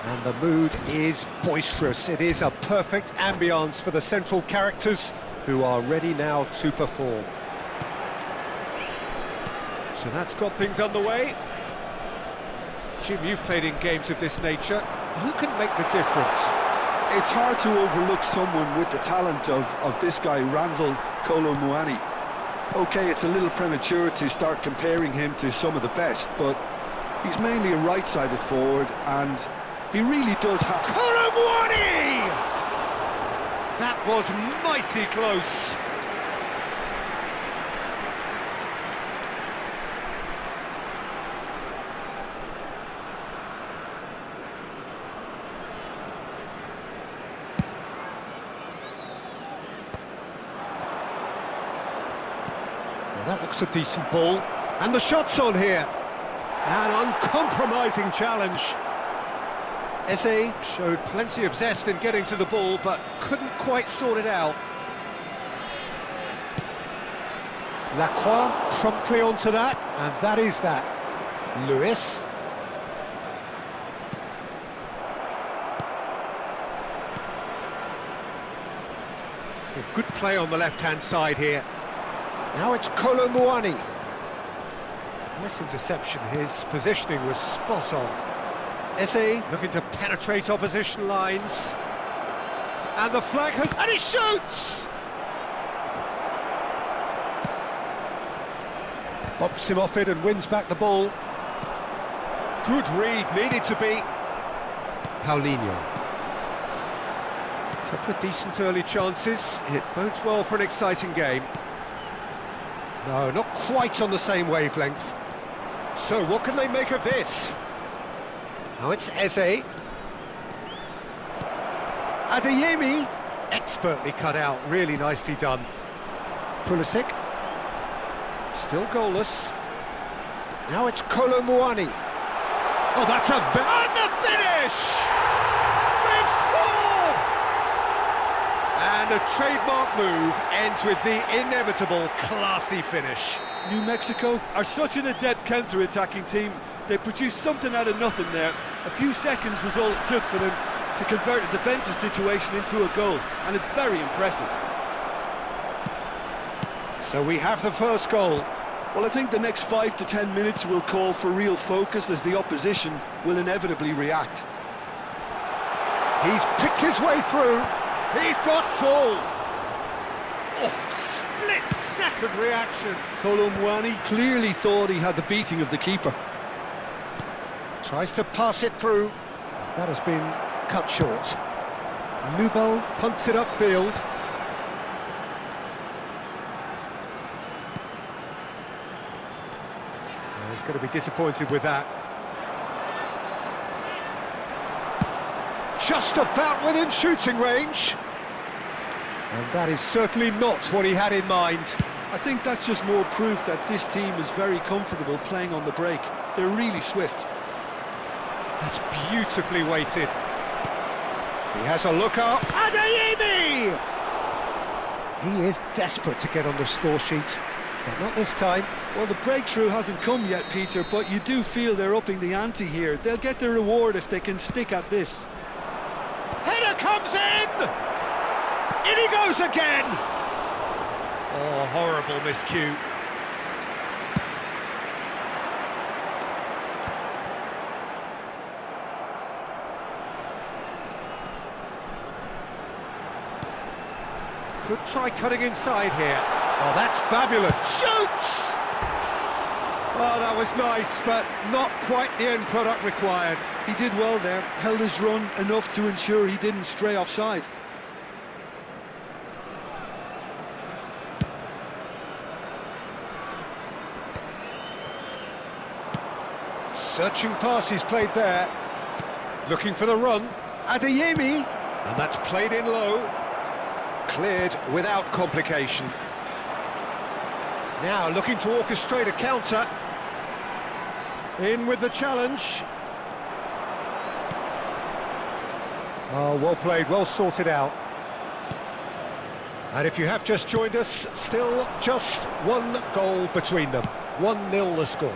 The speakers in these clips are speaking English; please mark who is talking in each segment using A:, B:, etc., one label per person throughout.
A: And the mood is boisterous. It is a perfect ambience for the central characters who are ready now to perform. So that's got things underway. Jim, you've played in games of this nature. Who can make the difference?
B: It's hard to overlook someone with the talent of this guy, Randall Kolo Muani. OK, it's a little premature to start comparing him to some of the best, but he's mainly a right-sided forward, and he really does have...
A: Kolo Muani! That was mighty close. That looks a decent ball, and the shot's on here. An uncompromising challenge. Eze showed plenty of zest in getting to the ball, but couldn't quite sort it out. Lacroix promptly onto that, and that is that. Lewis. A good play on the left-hand side here. Now it's Kolo Muani. Nice interception, his positioning was spot on. Eze looking to penetrate opposition lines. And the flag has... and he shoots! Bumps him off it and wins back the ball. Good read, needed to be. Paulinho. Couple of decent early chances. It bodes well for an exciting game. No, not quite on the same wavelength. So what can they make of this? Now it's Eze. Adeyemi, expertly cut out, really nicely done. Pulisic, still goalless. Now it's Kolo Muani. Oh, that's a... and the finish! They've scored! And a trademark move ends with the inevitable classy finish.
B: New Mexico are such an adept counter-attacking team. They produced something out of nothing there. A few seconds was all it took for them to convert a defensive situation into a goal, and it's very impressive.
A: So we have the first goal.
B: Well, I think the next 5 to 10 minutes will call for real focus, as the opposition will inevitably react.
A: He's picked his way through. He's got full. Oh, split-second reaction.
B: Kolo Muani clearly thought he had the beating of the keeper.
A: Tries to pass it through. That has been cut short. Nubel punts it upfield. Well, he's going to be disappointed with that. Just about within shooting range. And that is certainly not what he had in mind.
B: I think that's just more proof that this team is very comfortable playing on the break. They're really swift.
A: That's beautifully weighted. He has a look up. Adeyemi! He is desperate to get on the score sheet, but not this time.
B: Well, the breakthrough hasn't come yet, Peter, but you do feel they're upping the ante here. They'll get their reward if they can stick at this.
A: Header comes in! In he goes again! Oh, horrible miscue. Could try cutting inside here. Oh, that's fabulous. Shoots! Oh, that was nice, but not quite the end product required.
B: He did well there, held his run enough to ensure he didn't stray offside.
A: Searching pass he's played there. Looking for the run. Adeyemi. And that's played in low. Cleared without complication. Now looking to orchestrate a counter. In with the challenge. Oh, well played, well sorted out. And if you have just joined us, still just one goal between them. 1-0 the score.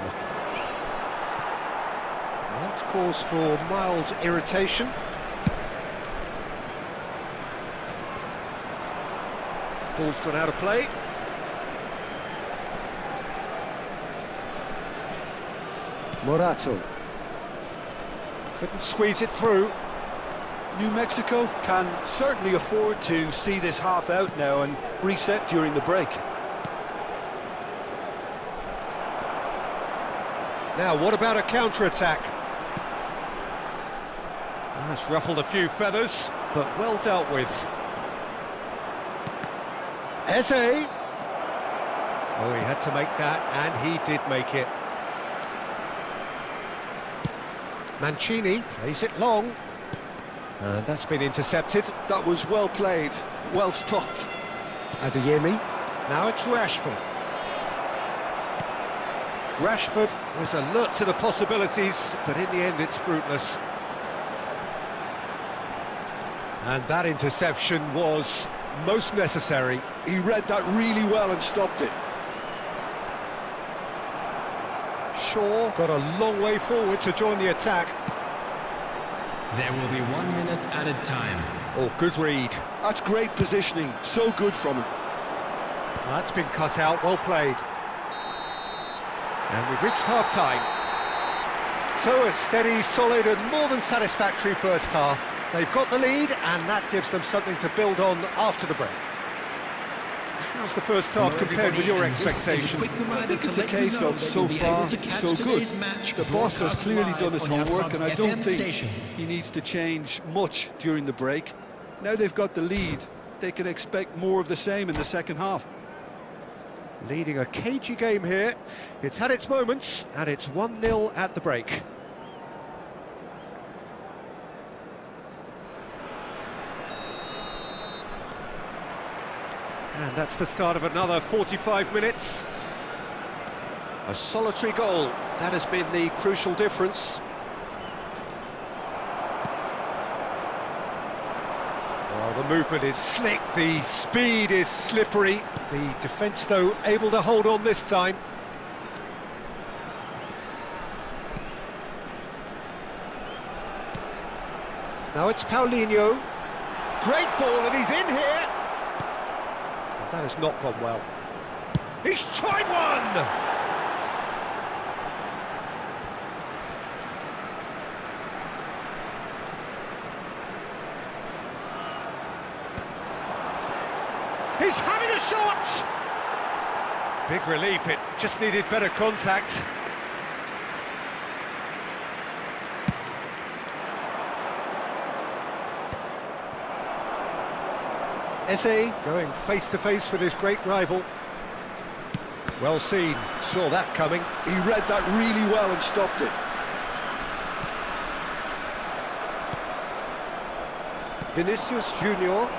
A: Well, It's cause for mild irritation. Ball's gone out of play. Morato. Couldn't squeeze it through.
B: New Mexico can certainly afford to see this half out now and reset during the break.
A: Now, what about a counter-attack? That's ruffled a few feathers, but well dealt with. Eze. Oh, he had to make that, and he did make it. Mancini plays it long. And that's been intercepted.
B: That was well played, well stopped.
A: Adeyemi. Now it's Rashford. Rashford was alert to the possibilities, but in the end it's fruitless. And that interception was most necessary.
B: He read that really well and stopped it.
A: Shaw got a long way forward to join the attack.
C: There will be 1 minute added time.
A: Oh, good read.
B: That's great positioning, so good from him.
A: That's been cut out, well played. And we've reached half-time. So a steady, solid and more than satisfactory first half. They've got the lead and that gives them something to build on after the break. How's the first half compared with your expectation?
B: I think it's a case of so far, so good. The boss has clearly done his homework and I don't think he needs to change much during the break. Now they've got the lead, they can expect more of the same in the second half.
A: Leading a cagey game here. It's had its moments and it's 1-0 at the break. And that's the start of another 45 minutes. A solitary goal, that has been the crucial difference. Well, the movement is slick, the speed is slippery. The defence, though, able to hold on this time. Now it's Paulinho. Great ball, and he's in here. That has not gone well. He's tried one! He's having a shot! Big relief, it just needed better contact. Eze going face-to-face with his great rival. Well seen, saw that coming.
B: He read that really well and stopped it.
A: Vinicius Junior.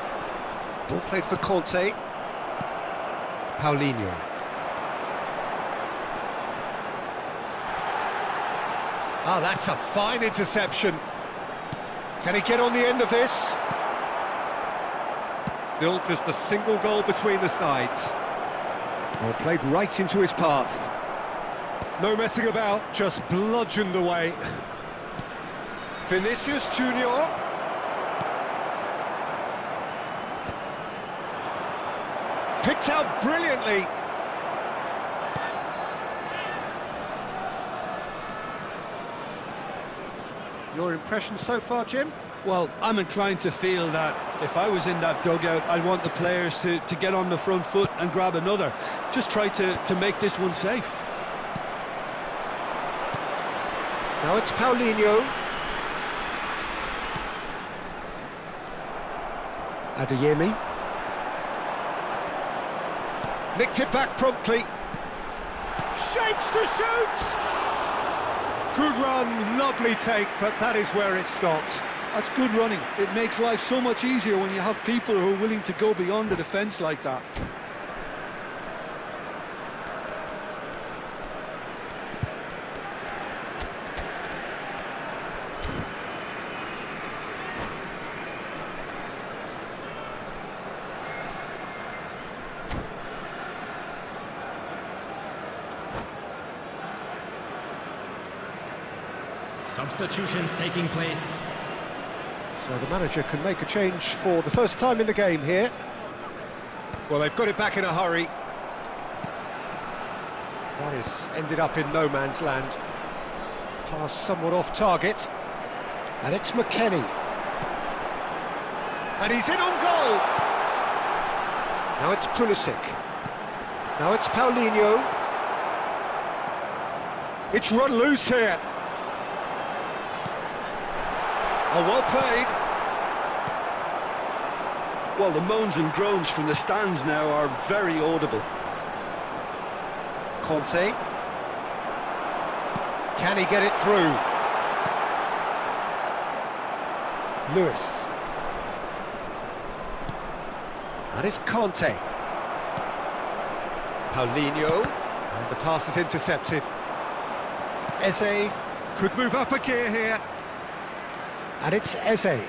A: Ball played for Conte. Paulinho. Ah, that's a fine interception. Can he get on the end of this? Still just a single goal between the sides. Well, played right into his path. No messing about, just bludgeoned away. Vinicius Junior. Picked out brilliantly. Your impression so far, Jim?
B: Well, I'm inclined to feel that if I was in that dugout, I'd want the players to get on the front foot and grab another. Just try to make this one safe.
A: Now it's Paulinho. Adeyemi. Nicked it back promptly. Shapes to shoot! Good run, lovely take, but that is where it stopped.
B: That's good running. It makes life so much easier when you have people who are willing to go beyond the defence like that.
C: Substitutions taking place.
A: So the manager can make a change for the first time in the game here. Well, they've got it back in a hurry. That has ended up in no man's land. Pass somewhat off target. And it's McKennie. And he's in on goal! Now it's Pulisic. Now it's Paulinho. It's run loose here. Oh, well played.
B: Well, the moans and groans from the stands now are very audible.
A: Conte. Can he get it through? Lewis. That is Conte. Paulinho. And the pass is intercepted. Eze could move up a gear here. And it's Eze.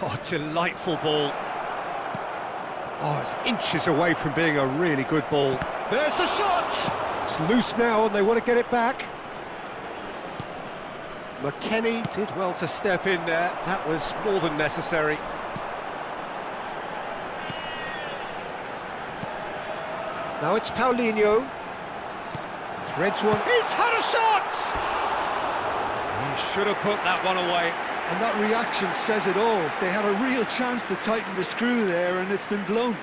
A: Oh, delightful ball. Oh, it's inches away from being a really good ball. There's the shot! It's loose now and they want to get it back. McKennie did well to step in there. That was more than necessary. Now it's Paulinho. Threads one. He's had a shot! He should have put that one away.
B: And that reaction says it all. They had a real chance to tighten the screw there, and it's been blown.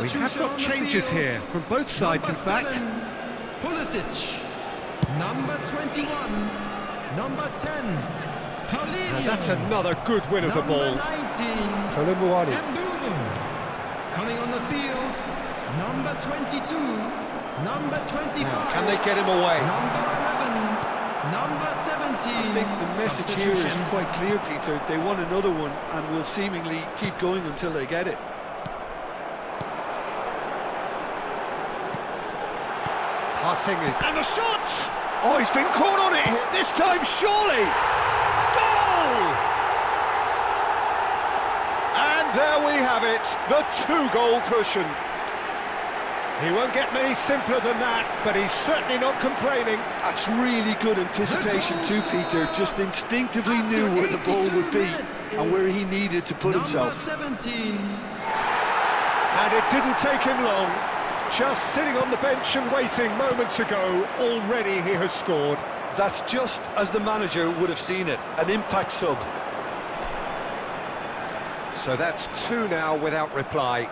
A: We have got changes here from both sides, in fact.
C: Pulisic. Number 21. Number 10. Paulinho.
A: And that's another good win of the ball.
C: Number 19.
A: Kolo Muani.
C: Mbeumo. Coming on the field. Number 22. Number 25.
A: Now, can they get him away?
C: Number 11. Number 17.
B: I think the message here is quite clear, Peter. They want another one and will seemingly keep going until they get it.
A: Passing is... And the shot! Oh, he's been caught on it here. This time, surely! Goal! And there we have it, the two-goal cushion. He won't get many simpler than that, but he's certainly not complaining.
B: That's really good anticipation too, Peter. Just instinctively knew where the ball would be and where he needed to put himself.
C: Number 17.
A: And it didn't take him long. Just sitting on the bench and waiting moments ago, already he has scored.
B: That's just as the manager would have seen it, an impact sub.
A: So that's two now without reply.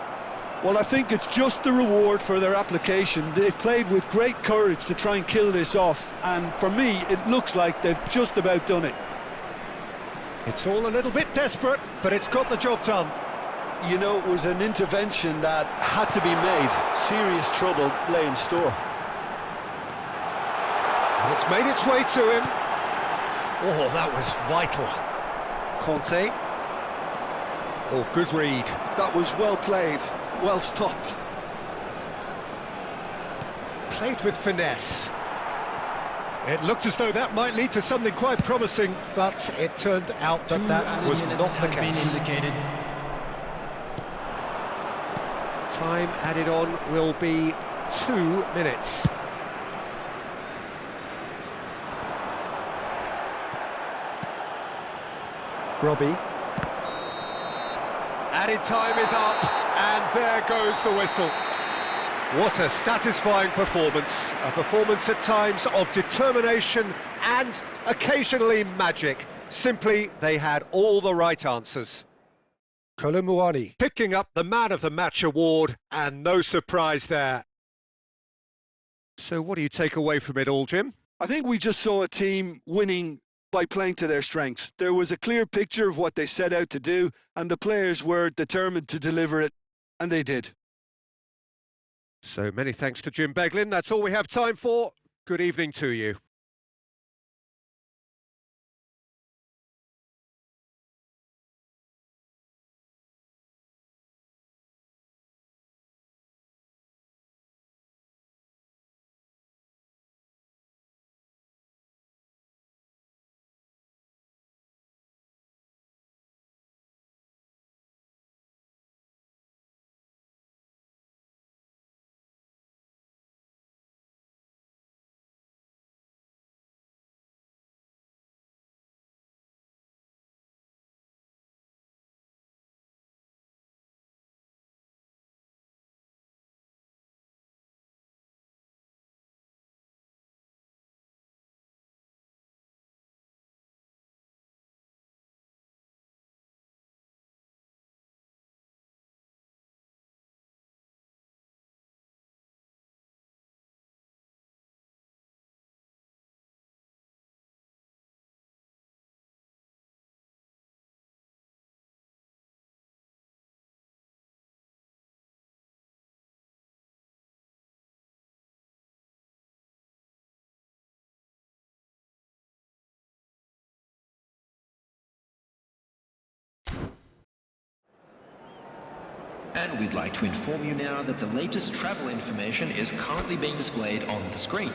B: Well, I think it's just the reward for their application. They've played with great courage to try and kill this off, and for me, it looks like they've just about done it.
A: It's all a little bit desperate, but it's got the job done.
B: You know, it was an intervention that had to be made. Serious trouble lay in store.
A: And it's made its way to him. Oh, that was vital. Conte. Oh, good read.
B: That was well played, well stopped.
A: Played with finesse. It looked as though that might lead to something quite promising, but it turned out that that was not the case. Time added on will be 2 minutes. Robbie. Added time is up, and there goes the whistle. What a satisfying performance. A performance at times of determination and occasionally magic. Simply, they had all the right answers. Kolo Muani picking up the Man of the Match award, and no surprise there. So what do you take away from it all, Jim?
B: I think we just saw a team winning by playing to their strengths. There was a clear picture of what they set out to do, and the players were determined to deliver it, and they did.
A: So many thanks to Jim Beglin. That's all we have time for. Good evening to you.
D: And we'd like to inform you now that the latest travel information is currently being displayed on the screen.